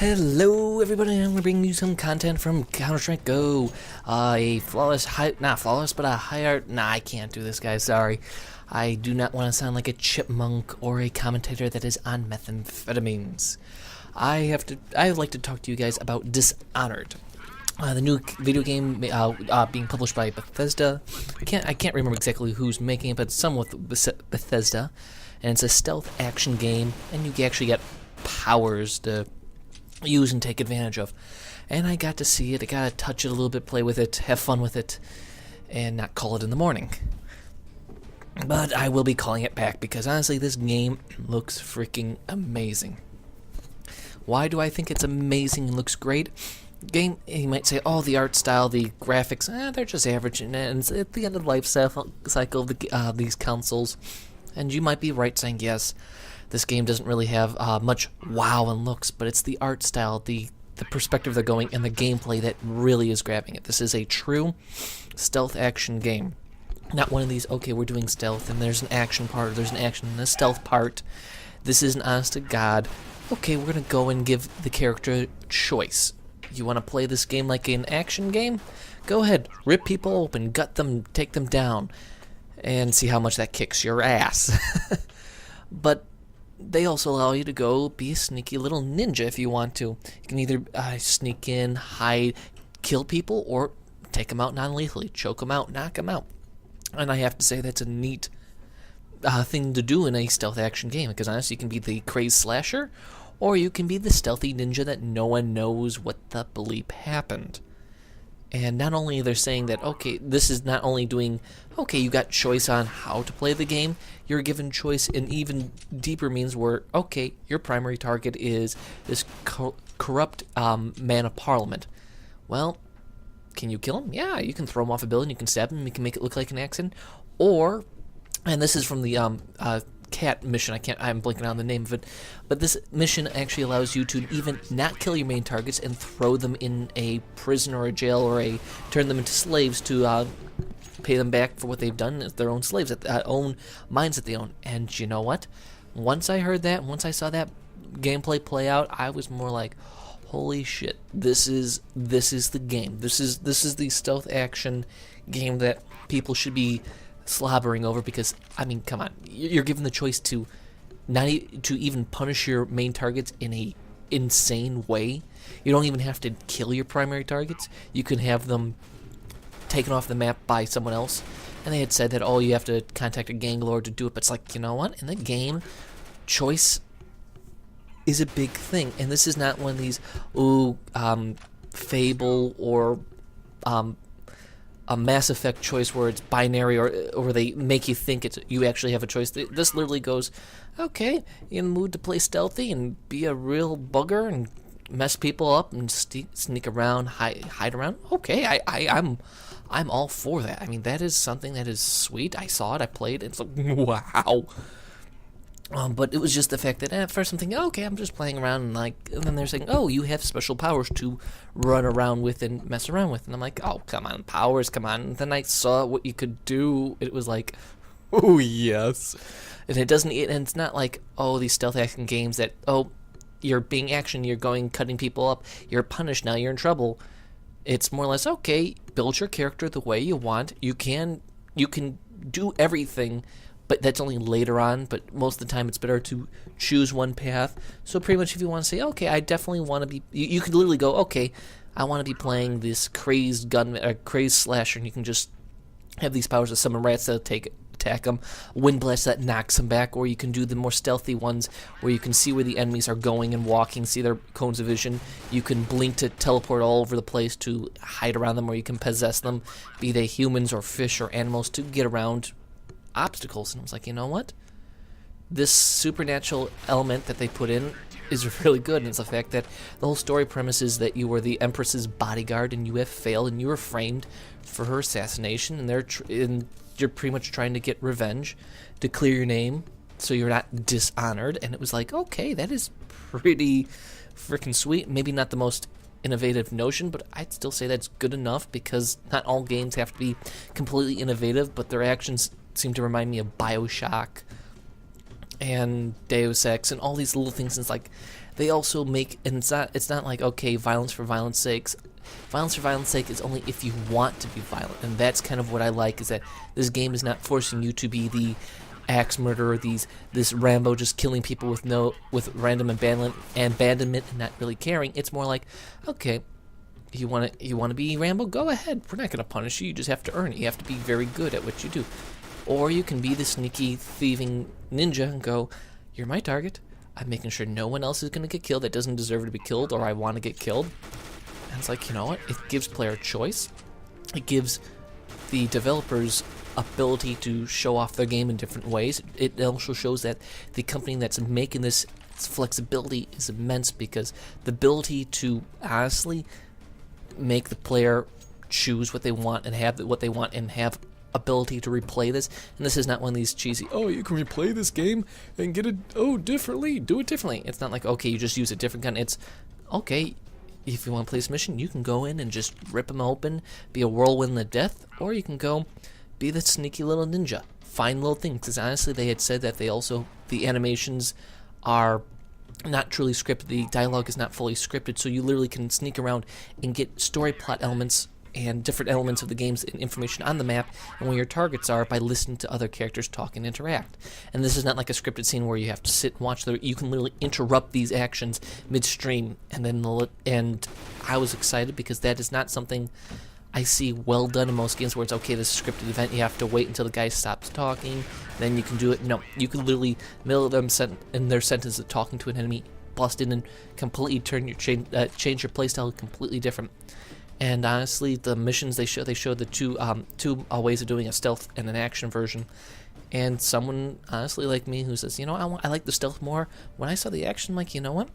Hello everybody, I'm going to bring you some content from Counter-Strike Go. A flawless, not flawless, but a high art, I can't do this guys, sorry. I do not want to sound like a chipmunk or a commentator that is on methamphetamines. I'd like to talk to you guys about Dishonored. The new video game being published by Bethesda. I can't remember exactly who's making it, but it's some with Bethesda. And it's a stealth action game, and you actually get powers to use and take advantage of. And I got to see it, I got to touch it a little bit, play with it, have fun with it, and not call it in the morning. But I will be calling it back because honestly this game looks freaking amazing. Why do I think it's amazing and looks great? Game, you might say, oh, the art style, the graphics, they're just average, and it's at the end of the life cycle of these consoles. And you might be right saying, yes, this game doesn't really have much wow and looks, but it's the art style, the perspective they're going, and the gameplay that really is grabbing it. This is a true stealth action game. Not one of these, okay, we're doing stealth, and there's an action part, or there's an action and a stealth part. This is an honest to God, okay, we're going to go and give the character choice. You want to play this game like an action game? Go ahead, rip people open, gut them, take them down, and see how much that kicks your ass. But they also allow you to go be a sneaky little ninja if you want to. You can either sneak in, hide, kill people, or take them out non-lethally, choke them out, knock them out. And I have to say that's a neat thing to do in a stealth action game, because honestly you can be the crazed slasher, or you can be the stealthy ninja that no one knows what the bleep happened. And not only they're saying that, okay, this is not only doing, okay, you got choice on how to play the game, you're given choice in even deeper means where, okay, your primary target is this corrupt man of parliament. Well, can you kill him? Yeah, you can throw him off a building, you can stab him, you can make it look like an accident. Or, and this is from the cat mission, I'm blanking on the name of it, but this mission actually allows you to even not kill your main targets and throw them in a prison or a jail, or turn them into slaves to pay them back for what they've done as their own slaves, own minds that they own. And you know what? Once I heard that, once I saw that gameplay play out, I was more like, holy shit, this is the game. This is the stealth action game that people should be slobbering over, because I mean, come on, you're given the choice to to even punish your main targets in a insane way. You don't even have to kill your primary targets. You can have them taken off the map by someone else. And they had said that, oh, you have to contact a gang lord to do it, but it's like, you know what, in the game, choice is a big thing. And this is not one of these Fable or a Mass Effect choice where it's binary, or they make you think you actually have a choice. This literally goes, okay, you in the mood to play stealthy and be a real bugger and mess people up and sneak around, hide around? Okay, I'm all for that. I mean, that is something that is sweet. I saw it, I played it, it's like, wow. But it was just the fact that at first I'm thinking, okay, I'm just playing around, and then they're saying, oh, you have special powers to run around with and mess around with, and I'm like, oh, come on, powers, come on. And then I saw what you could do. It was like, oh yes. And and it's not like, oh, these stealth action games that, oh, you're being action, you're going cutting people up, you're punished, now you're in trouble. It's more or less, okay, build your character the way you want. You can do everything, but that's only later on. But most of the time it's better to choose one path. So pretty much if you want to say, okay, I definitely want to be, you can literally go, okay, I want to be playing this crazed crazed slasher, and you can just have these powers to summon rats that attack them, wind blast that knocks them back, or you can do the more stealthy ones where you can see where the enemies are going and walking, see their cones of vision. You can blink to teleport all over the place to hide around them, or you can possess them, be they humans or fish or animals, to get around obstacles. And I was like, you know what? This supernatural element that they put in is really good, and it's the fact that the whole story premise is that you were the Empress's bodyguard and you have failed and you were framed for her assassination, and you're pretty much trying to get revenge to clear your name so you're not dishonored. And it was like, okay, that is pretty freaking sweet. Maybe not the most innovative notion, but I'd still say that's good enough, because not all games have to be completely innovative, but their actions seem to remind me of BioShock and Deus Ex and all these little things. And it's like, they also make, and it's not like, okay, violence for violence sakes. Violence for violence sake is only if you want to be violent, and that's kind of what I like, is that this game is not forcing you to be the axe murderer, this Rambo just killing people with random abandonment and not really caring. It's more like, okay, you want to be Rambo? Go ahead. We're not going to punish you. You just have to earn it. You have to be very good at what you do. Or you can be the sneaky, thieving ninja and go, you're my target. I'm making sure no one else is going to get killed that doesn't deserve to be killed, or I want to get killed. And it's like, you know what? It gives player choice. It gives the developers ability to show off their game in different ways. It also shows that the company that's making this flexibility is immense, because the ability to honestly make the player choose what they want and have what they want and have ability to replay this. And this is not one of these cheesy, oh, you can replay this game and get it, differently, do it differently. It's not like, okay, you just use a different gun. It's, okay, if you want to play this mission, you can go in and just rip them open, be a whirlwind of death, or you can go be the sneaky little ninja, find little things. Because honestly, they had said that the animations are not truly scripted, the dialogue is not fully scripted, so you literally can sneak around and get story plot elements and different elements of the game's information on the map and where your targets are by listening to other characters talk and interact. And this is not like a scripted scene where you have to sit and watch. You can literally interrupt these actions midstream, and I was excited because that is not something I see well done in most games, where it's, okay, this is a scripted event, you have to wait until the guy stops talking, then you can do it. No, you can literally, middle of them in their sentence of talking to an enemy, bust in and completely change your playstyle completely different. And honestly, the missions they showed the two ways of doing a stealth and an action version. And someone honestly like me who says, I like the stealth more, when I saw the action, I'm like, you know what?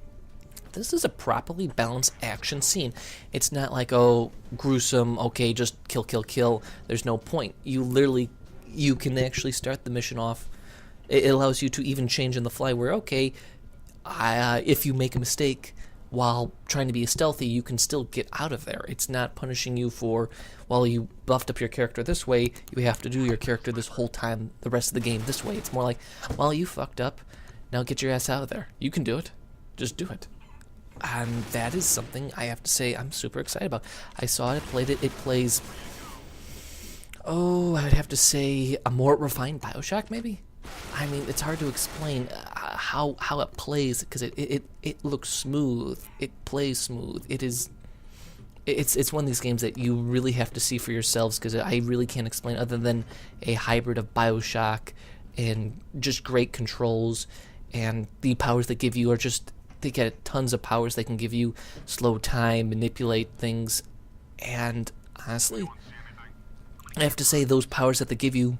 This is a properly balanced action scene. It's not like, oh, gruesome, okay, just kill, kill, kill. There's no point. You can actually start the mission off. It allows you to even change in the fly where, okay, if you make a mistake while trying to be stealthy, you can still get out of there. It's not punishing you for, well, you buffed up your character this way, you have to do your character this whole time, the rest of the game this way. It's more like, well, you fucked up, now get your ass out of there. You can do it. Just do it. And that is something I have to say I'm super excited about. I saw it, played it. It plays, I would have to say a more refined BioShock, maybe? I mean, it's hard to explain how it plays, because it looks smooth. It plays smooth. It's one of these games that you really have to see for yourselves, because I really can't explain other than a hybrid of BioShock and just great controls, and the powers they give you are just, they get tons of powers they can give you, slow time, manipulate things, and honestly, I have to say those powers that they give you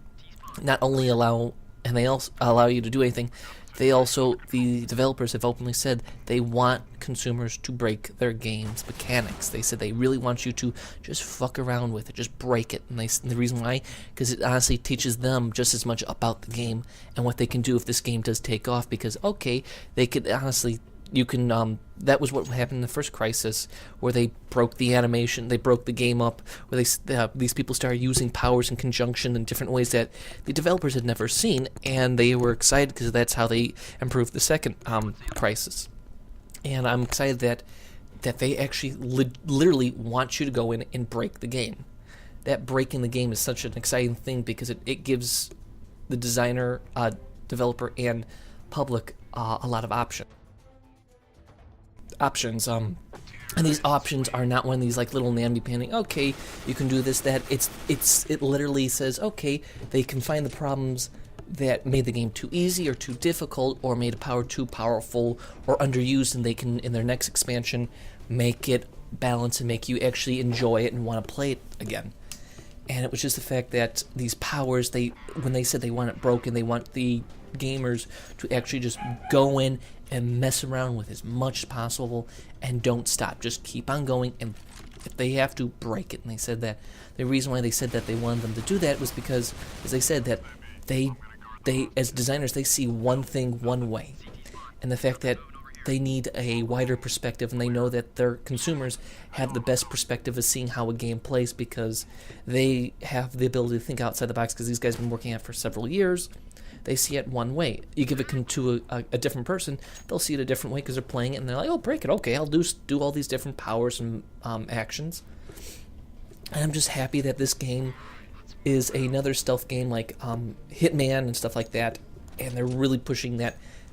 not only allow you to do anything, the developers have openly said they want consumers to break their game's mechanics. They said they really want you to just fuck around with it, just break it. And the reason why, because it honestly teaches them just as much about the game and what they can do if this game does take off. Because, okay, they could honestly, you can, that was what happened in the first Crisis, where they broke the animation, they broke the game up, where these people started using powers in conjunction in different ways that the developers had never seen, and they were excited because that's how they improved the second Crisis. And I'm excited that they actually literally want you to go in and break the game. That breaking the game is such an exciting thing, because it gives the designer, developer, and public a lot of options. And these options are not one of these like little namby-pamby, okay, you can do this, that. It literally says, okay, they can find the problems that made the game too easy or too difficult, or made a power too powerful or underused, and they can, in their next expansion, make it balance and make you actually enjoy it and want to play it again. And it was just the fact that these powers, when they said they want it broken, they want the gamers to actually just go in and mess around with as much as possible and don't stop. Just keep on going, and if they have to, break it. And they said that the reason why they said that they wanted them to do that was because, as they said, that they as designers, they see one thing one way. And the fact that they need a wider perspective, and they know that their consumers have the best perspective of seeing how a game plays, because they have the ability to think outside the box, because these guys have been working at it for several years. they see it one way. You give it to a different person, they'll see it a different way because they're playing it and they're like, oh, break it. Okay, I'll do all these different powers and actions. And I'm just happy that this game is another stealth game like Hitman and stuff like that, and they're really pushing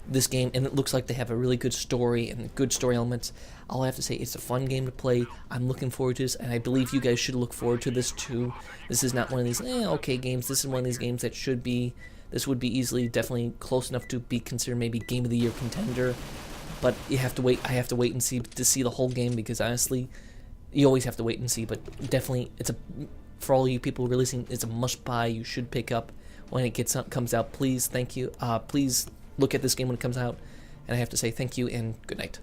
this game, and it looks like they have a really good story and good story elements. All I have to say, it's a fun game to play. I'm looking forward to this, and I believe you guys should look forward to this too. This is not one of these okay games. This is one of these games that this would be easily, definitely close enough to be considered maybe Game of the Year contender. But you have to wait. I have to wait and see to see the whole game, because honestly, you always have to wait and see. But definitely, for all you people releasing, it's a must buy. You should pick up when it comes out. Please, thank you. Please look at this game when it comes out. And I have to say thank you and good night.